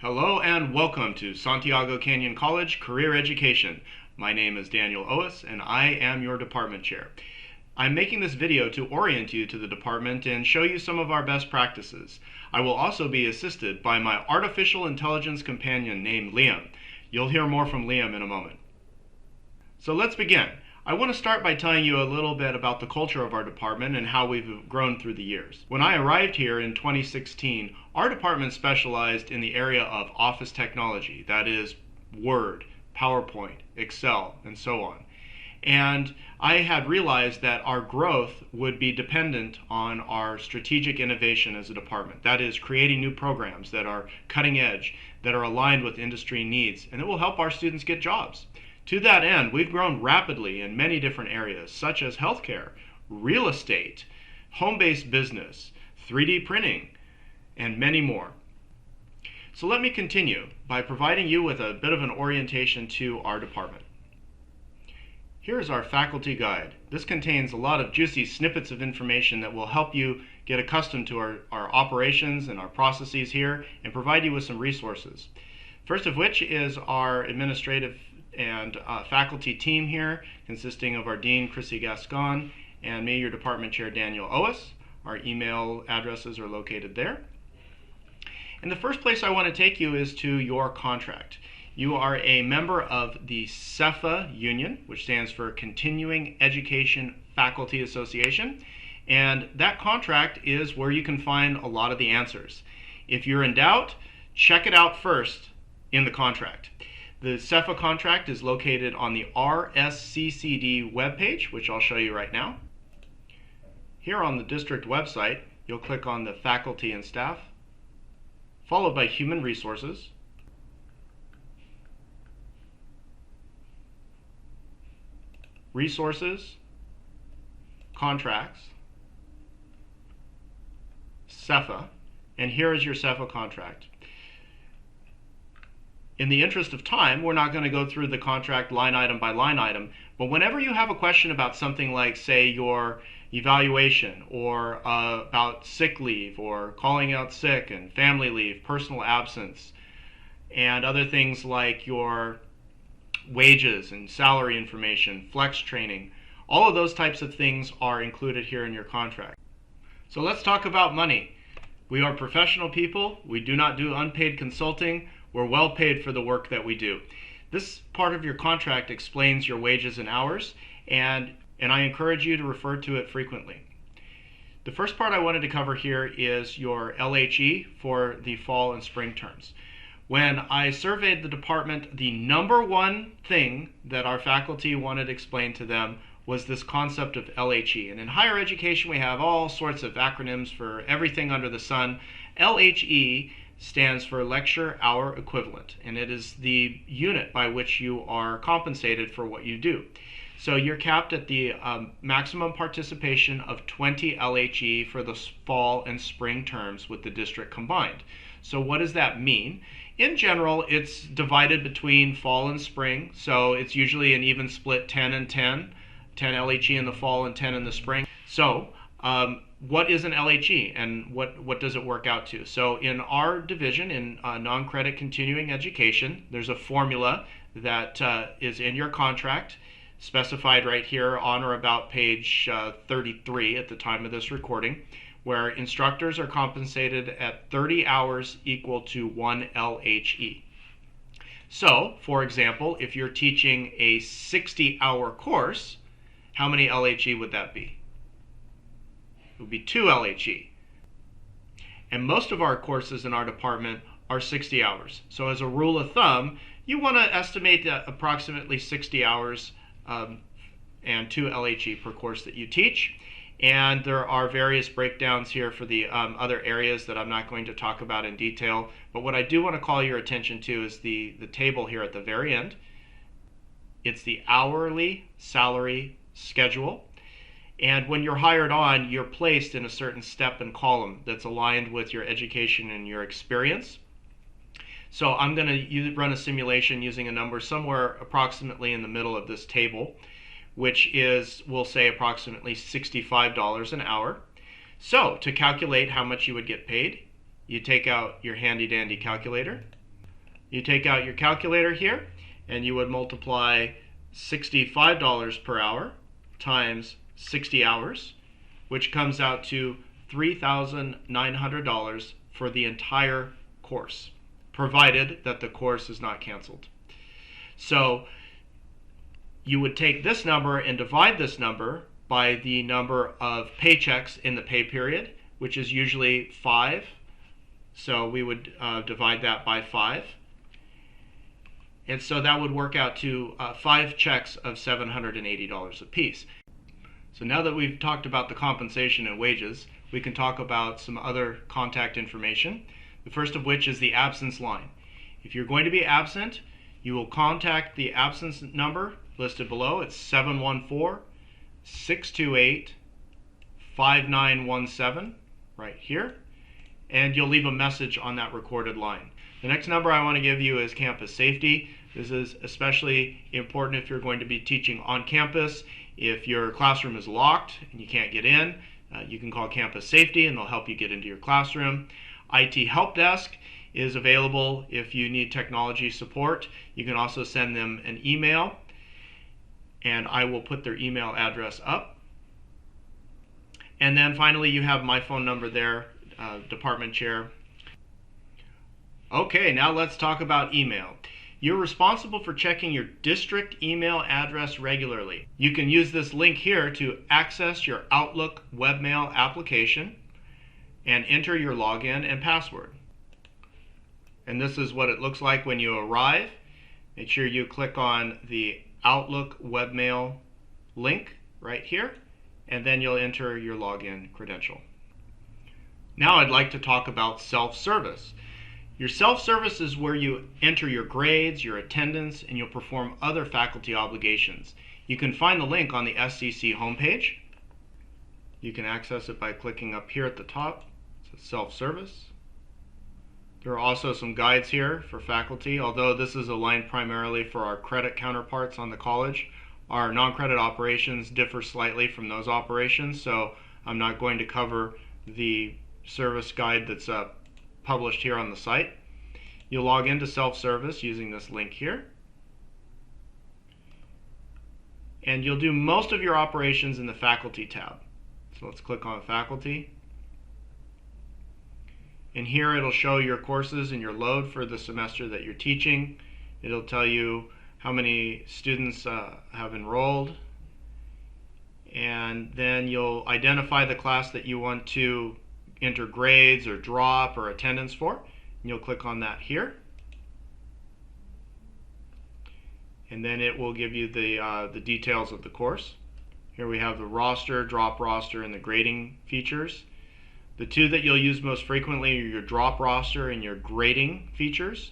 Hello and welcome to Santiago Canyon College Career Education. My name is Daniel Ois and I am your department chair. I'm making this video to orient you to the department and show you some of our best practices. I will also be assisted by my artificial intelligence companion named Liam. You'll hear more from Liam in a moment. So let's begin. I want to start by telling you a little bit about the culture of our department and how we've grown through the years. When I arrived here in 2016, our department specialized in the area of office technology, that is Word, PowerPoint, Excel, and so on. And I had realized that our growth would be dependent on our strategic innovation as a department. That is, creating new programs that are cutting edge, that are aligned with industry needs, and that will help our students get jobs. To that end, we've grown rapidly in many different areas, such as healthcare, real estate, home-based business, 3D printing, and many more. So let me continue by providing you with a bit of an orientation to our department. Here is our faculty guide. This contains a lot of juicy snippets of information that will help you get accustomed to our operations and our processes here and provide you with some resources. First of which is our administrative and faculty team here, consisting of our Dean, Chrissy Gascon, and me, your department chair, Daniel Ois. Our email addresses are located there. And the first place I want to take you is to your contract. You are a member of the CEFA union, which stands for Continuing Education Faculty Association, and that contract is where you can find a lot of the answers. If you're in doubt, check it out first in the contract. The CEFA contract is located on the RSCCD webpage, which I'll show you right now. Here on the district website, you'll click on the Faculty and Staff, followed by Human Resources, Resources, Contracts, CEFA, and here is your CEFA contract. In the interest of time, we're not going to go through the contract line item by line item, but whenever you have a question about something like, say, your evaluation, or about sick leave, or calling out sick and family leave, personal absence, and other things like your wages and salary information, flex training, all of those types of things are included here in your contract. So let's talk about money. We are professional people. We do not do unpaid consulting. We're well paid for the work that we do. This part of your contract explains your wages and hours, and I encourage you to refer to it frequently. The first part I wanted to cover here is your LHE for the fall and spring terms. When I surveyed the department, the number one thing that our faculty wanted explained to them was this concept of LHE. And in higher education, we have all sorts of acronyms for everything under the sun. LHE stands for Lecture Hour Equivalent, and it is the unit by which you are compensated for what you do. So you're capped at the maximum participation of 20 LHE for the fall and spring terms with the district combined. So what does that mean? In general, it's divided between fall and spring, so it's usually an even split 10 and 10 LHE in the fall and 10 in the spring. So what is an LHE and what does it work out to? So in our division, in non-credit continuing education, there's a formula that is in your contract, specified right here on or about page 33 at the time of this recording, where instructors are compensated at 30 hours equal to 1 LHE. So, for example, if you're teaching a 60-hour course, how many LHE would that be? It would be 2 LHE. And most of our courses in our department are 60 hours. So as a rule of thumb, you want to estimate approximately 60 hours and 2 LHE per course that you teach. And there are various breakdowns here for the other areas that I'm not going to talk about in detail. But what I do want to call your attention to is the table here at the very end. It's the hourly salary schedule. And when you're hired on, you're placed in a certain step and column that's aligned with your education and your experience. So I'm going to run a simulation using a number somewhere approximately in the middle of this table, which is, we'll say, approximately $65 an hour. So to calculate how much you would get paid, you take out your handy dandy calculator, You take out your calculator here, and you would multiply $65 per hour times 60 hours, which comes out to $3,900 for the entire course, provided that the course is not canceled. So you would take this number and divide this number by the number of paychecks in the pay period, which is usually 5. So we would divide that by 5. And so that would work out to 5 checks of $780 apiece. So now that we've talked about the compensation and wages, we can talk about some other contact information. The first of which is the absence line. If you're going to be absent, you will contact the absence number listed below. It's 714-628-5917 right here. And you'll leave a message on that recorded line. The next number I want to give you is campus safety. This is especially important if you're going to be teaching on campus. If your classroom is locked and you can't get in, you can call campus safety and they'll help you get into your classroom. IT help desk is available if you need technology support. You can also send them an email, and I will put their email address up. And then finally, you have my phone number there, department chair. Okay, now let's talk about email. You're responsible for checking your district email address regularly. You can use this link here to access your Outlook webmail application and enter your login and password. And this is what it looks like when you arrive. Make sure you click on the Outlook webmail link right here, and then you'll enter your login credential. Now I'd like to talk about self-service. Your self-service is where you enter your grades, your attendance, and you'll perform other faculty obligations. You can find the link on the SCC homepage. You can access it by clicking up here at the top. It says self-service. There are also some guides here for faculty, although this is aligned primarily for our credit counterparts on the college. Our non-credit operations differ slightly from those operations, so I'm not going to cover the service guide that's published here on the site. You'll log into self-service using this link here. And you'll do most of your operations in the faculty tab. So let's click on faculty. And here it'll show your courses and your load for the semester that you're teaching. It'll tell you how many students have enrolled. And then you'll identify the class that you want to enter grades or drop or attendance for. And you'll click on that here. And then it will give you the details of the course. Here we have the roster, drop roster, and the grading features. The two that you'll use most frequently are your drop roster and your grading features.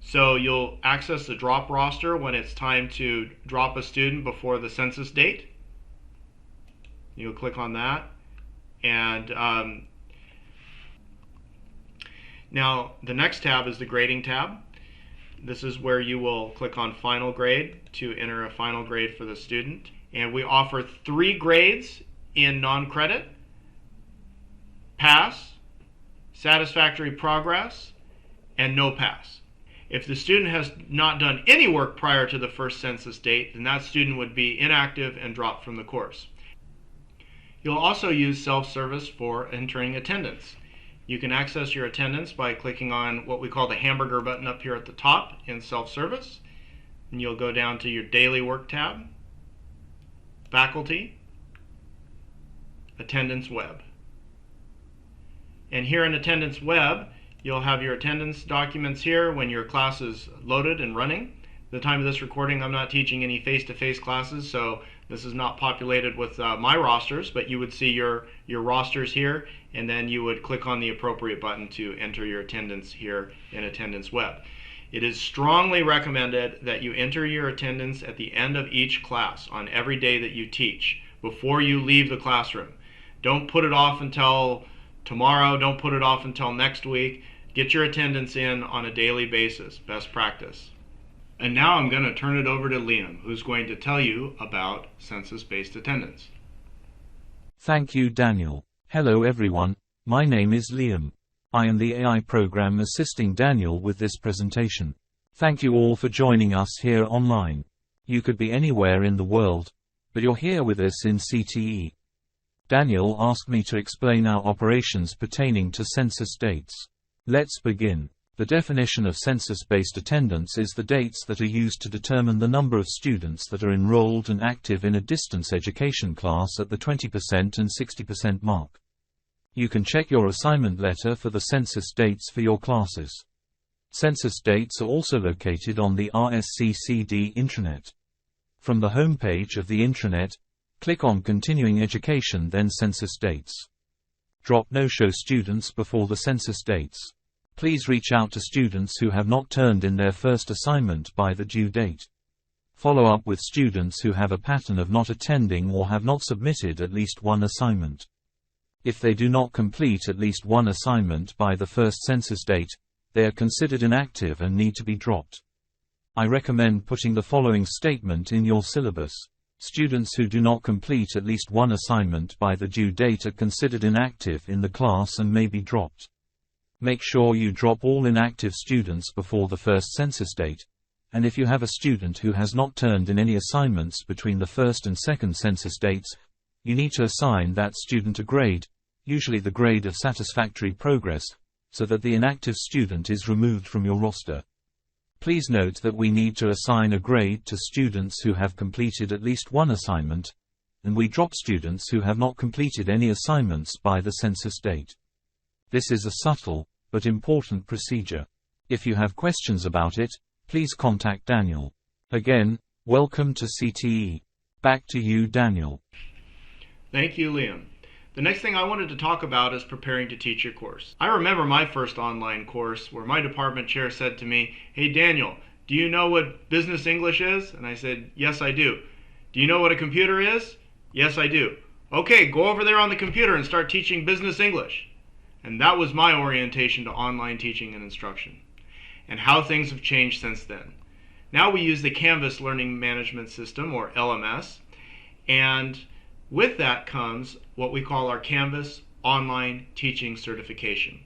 So you'll access the drop roster when it's time to drop a student before the census date. You'll click on that. And now the next tab is the grading tab. This is where you will click on final grade to enter a final grade for the student. And we offer 3 grades in non-credit: pass, satisfactory progress, and no pass. If the student has not done any work prior to the first census date, then that student would be inactive and drop from the course. You'll also use self-service for entering attendance. You can access your attendance by clicking on what we call the hamburger button up here at the top in self-service. And you'll go down to your daily work tab, faculty, attendance web. And here in attendance web, you'll have your attendance documents here when your class is loaded and running. At the time of this recording, I'm not teaching any face-to-face classes, so this is not populated with my rosters, but you would see your rosters here, and then you would click on the appropriate button to enter your attendance here in attendance web. It is strongly recommended that you enter your attendance at the end of each class on every day that you teach, before you leave the classroom. Don't put it off until tomorrow, don't put it off until next week. Get your attendance in on a daily basis, best practice. And now I'm going to turn it over to Liam, who's going to tell you about census-based attendance. Thank you, Daniel. Hello everyone, my name is Liam. I am the AI program assisting Daniel with this presentation. Thank you all for joining us here online. You could be anywhere in the world, but you're here with us in CTE. Daniel asked me to explain our operations pertaining to census dates. Let's begin. The definition of census-based attendance is the dates that are used to determine the number of students that are enrolled and active in a distance education class at the 20% and 60% mark. You can check your assignment letter for the census dates for your classes. Census dates are also located on the RSCCD intranet. From the home page of the intranet, click on Continuing Education, then Census Dates. Drop no-show students before the census dates. Please reach out to students who have not turned in their first assignment by the due date. Follow up with students who have a pattern of not attending or have not submitted at least one assignment. If they do not complete at least one assignment by the first census date, they are considered inactive and need to be dropped. I recommend putting the following statement in your syllabus. Students who do not complete at least one assignment by the due date are considered inactive in the class and may be dropped. Make sure you drop all inactive students before the first census date, and if you have a student who has not turned in any assignments between the first and second census dates, you need to assign that student a grade, usually the grade of satisfactory progress, so that the inactive student is removed from your roster. Please note that we need to assign a grade to students who have completed at least one assignment, and we drop students who have not completed any assignments by the census date. This is a subtle, but important procedure. If you have questions about it, please contact Daniel. Again, welcome to CTE. Back to you, Daniel. Thank you, Liam. The next thing I wanted to talk about is preparing to teach your course. I remember my first online course where my department chair said to me, "Hey Daniel, do you know what business English is?" And I said, "Yes, I do." "Do you know what a computer is?" "Yes, I do." "Okay, go over there on the computer and start teaching business English." And that was my orientation to online teaching and instruction, and how things have changed since then. Now we use the Canvas Learning Management System, or LMS, and with that comes what we call our Canvas Online Teaching Certification.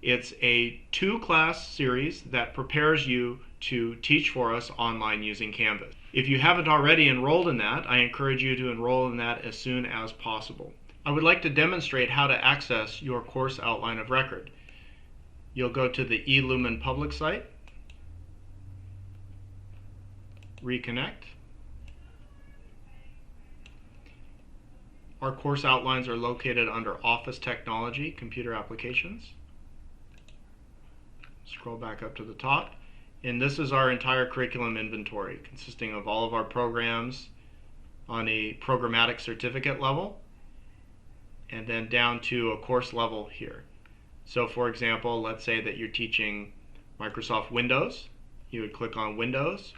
It's a 2-class series that prepares you to teach for us online using Canvas. If you haven't already enrolled in that, I encourage you to enroll in that as soon as possible. I would like to demonstrate how to access your course outline of record. You'll go to the eLumen public site, reconnect. Our course outlines are located under Office Technology, Computer Applications. Scroll back up to the top, and this is our entire curriculum inventory, consisting of all of our programs on a programmatic certificate level, and then down to a course level here. So for example, let's say that you're teaching Microsoft Windows. You would click on Windows,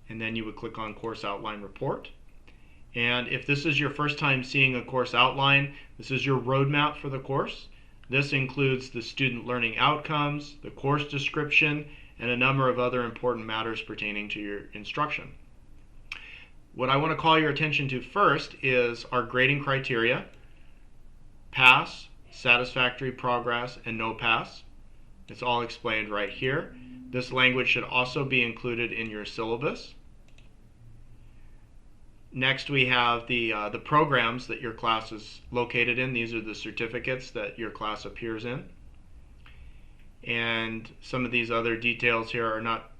and then you would click on Course Outline Report. And if this is your first time seeing a course outline, this is your roadmap for the course. This includes the student learning outcomes, the course description, and a number of other important matters pertaining to your instruction. What I want to call your attention to first is our grading criteria: pass, satisfactory progress, and no pass. It's all explained right here. This language should also be included in your syllabus. Next, we have the programs that your class is located in. These are the certificates that your class appears in. And some of these other details here are not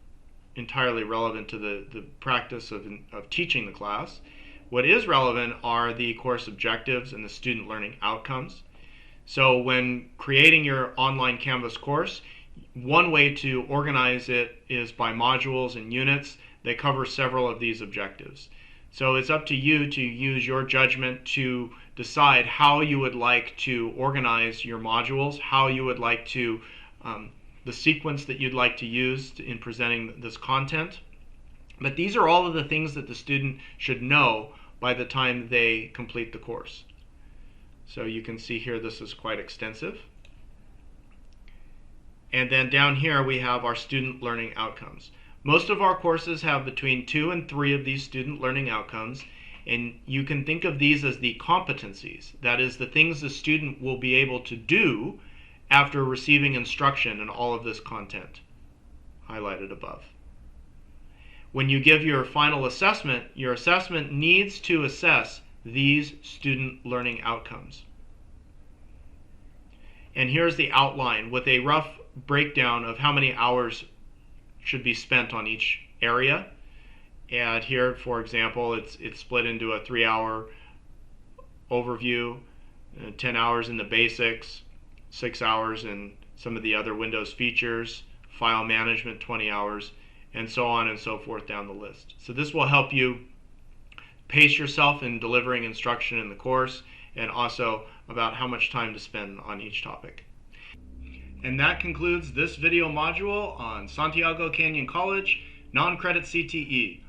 entirely relevant to the practice of teaching the class. What is relevant are the course objectives and the student learning outcomes. So when creating your online Canvas course, one way to organize it is by modules and units. They cover several of these objectives. So it's up to you to use your judgment to decide how you would like to organize your modules, how you would like to, the sequence that you'd like to use in presenting this content. But these are all of the things that the student should know by the time they complete the course. So you can see here this is quite extensive. And then down here we have our student learning outcomes. Most of our courses have between 2 and 3 of these student learning outcomes, and you can think of these as the competencies. That is, the things the student will be able to do after receiving instruction in all of this content highlighted above. When you give your final assessment, your assessment needs to assess these student learning outcomes. And here's the outline with a rough breakdown of how many hours should be spent on each area. And here, for example, it's split into a 3-hour overview, 10 hours in the basics, 6 hours in some of the other Windows features, file management 20 hours, and so on and so forth down the list. So this will help you pace yourself in delivering instruction in the course, and also about how much time to spend on each topic. And that concludes this video module on Santiago Canyon College Non-Credit CTE.